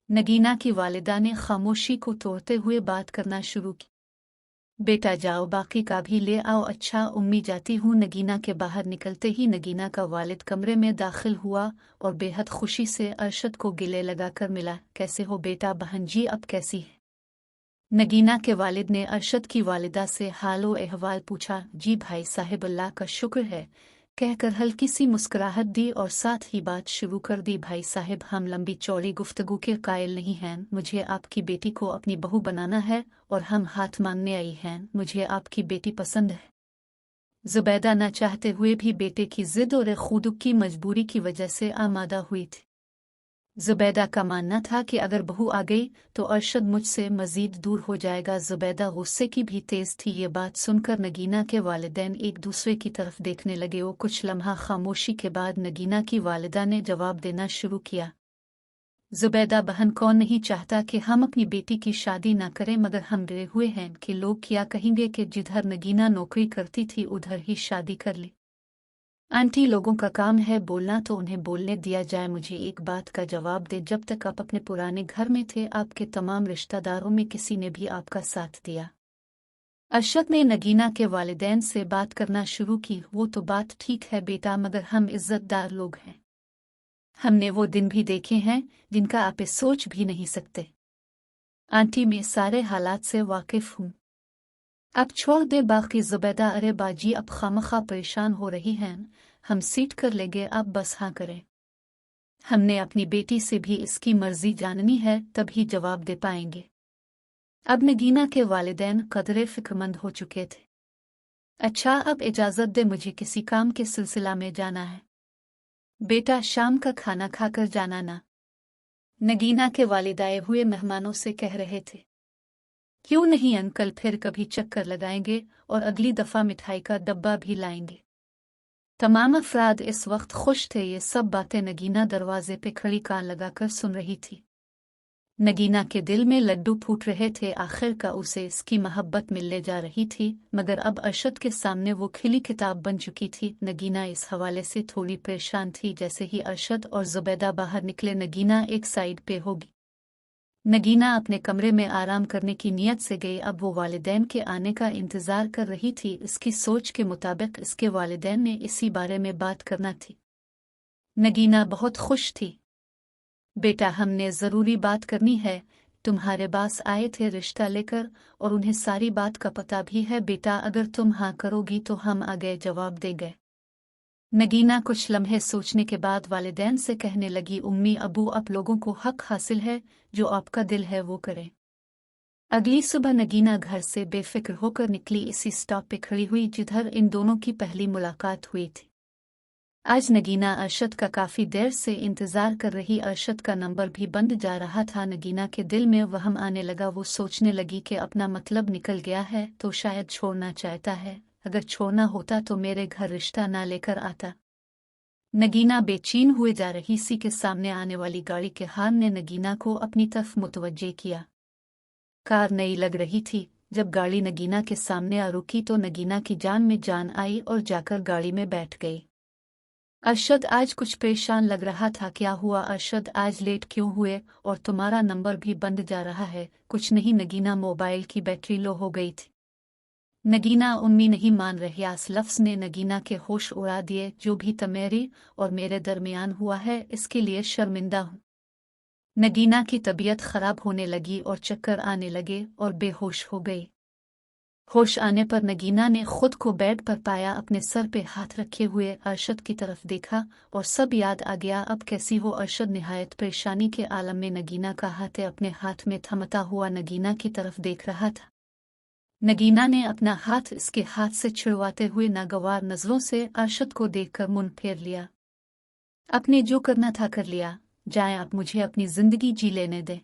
नगीना की वालिदा ने खामोशी को तोड़ते हुए बात करना शुरू की। बेटा जाओ, बाकी का भी ले आओ। अच्छा उम्मी, जाती हूँ। नगीना के बाहर निकलते ही नगीना का वालिद कमरे में दाखिल हुआ और बेहद खुशी से अरशद को गले लगाकर मिला। कैसे हो बेटा? बहन जी अब कैसी है? नगीना के वालिद ने अरशद की वालिदा से हालो अहवाल पूछा। जी भाई साहब, अल्लाह का शुक्र है, कहकर हल्की सी मुस्कुराहट दी और साथ ही बात शुरू कर दी। भाई साहब, हम लंबी चौड़ी गुफ्तगू के कायल नहीं हैं। मुझे आपकी बेटी को अपनी बहू बनाना है और हम हाथ मांगने आई हैं। मुझे आपकी बेटी पसंद है। जुबैदा न चाहते हुए भी बेटे की जिद और खुद की मजबूरी की वजह से आमादा हुई थी। जुबैदा का मानना था कि अगर बहू आ गई तो अरशद मुझसे मजीद दूर हो जाएगा। जुबैदा गुस्से की भी तेज थी। ये बात सुनकर नगीना के वालिदैन एक दूसरे की तरफ देखने लगे। वो कुछ लम्हा खामोशी के बाद नगीना की वालिदा ने जवाब देना शुरू किया। जुबैदा बहन, कौन नहीं चाहता कि हम अपनी बेटी की शादी ना करें, मगर हम डरे हुए हैं कि लोग क्या कहेंगे कि जिधर नगीना नौकरी करती थी उधर ही शादी कर ली। आंटी, लोगों का काम है बोलना तो उन्हें बोलने दिया जाए। मुझे एक बात का जवाब दे, जब तक आप अपने पुराने घर में थे आपके तमाम रिश्तेदारों में किसी ने भी आपका साथ दिया? अरशद ने नगीना के वालिदैन से बात करना शुरू की। वो तो बात ठीक है बेटा, मगर हम इज्जतदार लोग हैं। हमने वो दिन भी देखे हैं जिनका आप सोच भी नहीं सकते। आंटी, मैं सारे हालात से वाकिफ हूँ। अब छोड़ दे बाकी। जुबैदा, अरे बाजी, अब खामखा परेशान हो रही हैं। हम सीट कर लेंगे, अब बस हाँ करें। हमने अपनी बेटी से भी इसकी मर्जी जाननी है, तभी जवाब दे पाएंगे। अब नगीना के वालिदैन कदरे फिक्रमंद हो चुके थे। अच्छा, अब इजाज़त दे, मुझे किसी काम के सिलसिला में जाना है। बेटा, शाम का खाना खाकर जाना ना, नगीना के वालिदाए हुए मेहमानों से कह रहे थे। क्यों नहीं अंकल, फिर कभी चक्कर लगाएंगे और अगली दफ़ा मिठाई का डब्बा भी लाएंगे। तमाम अफराद इस वक्त खुश थे। ये सब बातें नगीना दरवाजे पे खड़ी कान लगाकर सुन रही थी। नगीना के दिल में लड्डू फूट रहे थे। आखिर का उसे इसकी मोहब्बत मिलने जा रही थी, मगर अब अरशद के सामने वो खिली किताब बन चुकी थी। नगीना इस हवाले से थोड़ी परेशान थी। जैसे ही अरशद और जुबैदा बाहर निकले, नगीना एक साइड पे होगी। नगीना अपने कमरे में आराम करने की नीयत से गई। अब वो वालिदैन के आने का इंतज़ार कर रही थी। इसकी सोच के मुताबिक इसके वालिदैन ने इसी बारे में बात करना थी। नगीना बहुत खुश थी। बेटा, हमने ज़रूरी बात करनी है। तुम्हारे पास आए थे रिश्ता लेकर और उन्हें सारी बात का पता भी है। बेटा, अगर तुम हाँ करोगी तो हम आगे जवाब दे गए। नगीना कुछ लम्हे सोचने के बाद वालिदैन से कहने लगी। उम्मी अबू, आप लोगों को हक हासिल है, जो आपका दिल है वो करें। अगली सुबह नगीना घर से बेफिक्र होकर निकली। इसी स्टॉप पे खड़ी हुई जिधर इन दोनों की पहली मुलाकात हुई थी। आज नगीना अरशद का काफी देर से इंतजार कर रही। अरशद का नंबर भी बंद जा रहा था। नगीना के दिल में वहम आने लगा। वो सोचने लगी कि अपना मतलब निकल गया है तो शायद छोड़ना चाहता है। अगर छोड़ना होता तो मेरे घर रिश्ता ना लेकर आता। नगीना बेचैन हुए जा रही सी के सामने आने वाली गाड़ी के हॉर्न ने नगीना को अपनी तरफ मुतवज्जे किया। कार नई लग रही थी। जब गाड़ी नगीना के सामने आ रुकी तो नगीना की जान में जान आई और जाकर गाड़ी में बैठ गई। अरशद आज कुछ परेशान लग रहा था। क्या हुआ अरशद, आज लेट क्यों हुए? और तुम्हारा नंबर भी बंद जा रहा है। कुछ नहीं नगीना, मोबाइल की बैटरी लो हो गई थी। नगीना, उम्मी नहीं मान रही। इस लफ्ज़ ने नगीना के होश उड़ा दिए। जो भी तमेरी और मेरे दरमियान हुआ है इसके लिए शर्मिंदा हूँ। नगीना की तबीयत खराब होने लगी और चक्कर आने लगे और बेहोश हो गई। होश आने पर नगीना ने खुद को बेड पर पाया। अपने सर पे हाथ रखे हुए अरशद की तरफ देखा और सब याद आ गया। अब कैसी हो? अरशद निहायत परेशानी के आलम में नगीना का हाथ अपने हाथ में थमता हुआ नगीना की तरफ देख रहा था। नगीना ने अपना हाथ इसके हाथ से छुड़वाते हुए नागवार नजरों से अरशद को देखकर मुंह फेर लिया। अपने जो करना था कर लिया, जाए आप, मुझे अपनी जिंदगी जी लेने दे।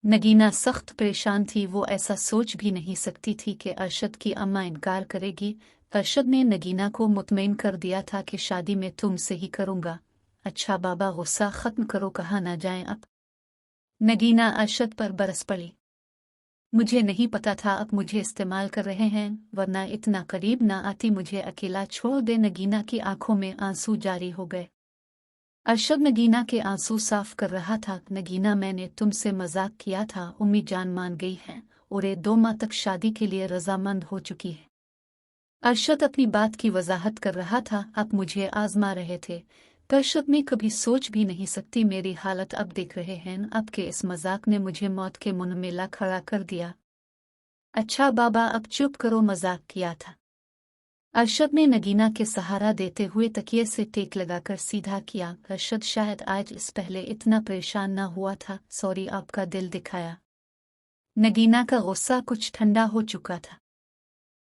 नगीना सख्त परेशान थी। वो ऐसा सोच भी नहीं सकती थी कि अरशद की अम्मा इनकार करेगी। अरशद ने नगीना को मुतमईन कर दिया था कि शादी में तुमसे ही करूंगा। अच्छा बाबा, गुस्सा खत्म करो, कहाँ ना जाएं अब। नगीना अरशद पर बरस पड़ी। मुझे नहीं पता था अब मुझे इस्तेमाल कर रहे हैं, वरना इतना करीब ना आती। मुझे अकेला छोड़ दे। नगीना की आंखों में आंसू जारी हो गए। अरशद नगीना के आंसू साफ कर रहा था। नगीना, मैंने तुमसे मजाक किया था। उम्मी जान मान गई है और ये 2 माह तक शादी के लिए रजामंद हो चुकी है। अरशद अपनी बात की वजाहत कर रहा था। आप मुझे आजमा रहे थे। अरशद, मैं कभी सोच भी नहीं सकती मेरी हालत अब देख रहे हैं। आपके इस मजाक ने मुझे मौत के मुंह में ला खड़ा कर दिया। अच्छा बाबा, अब चुप करो, मजाक किया था। अरशद ने नगीना के सहारा देते हुए तकिए से टेक लगाकर सीधा किया। अरशद, शायद आज इस पहले इतना परेशान ना हुआ था। सॉरी, आपका दिल दिखाया। नगीना का गुस्सा कुछ ठंडा हो चुका था।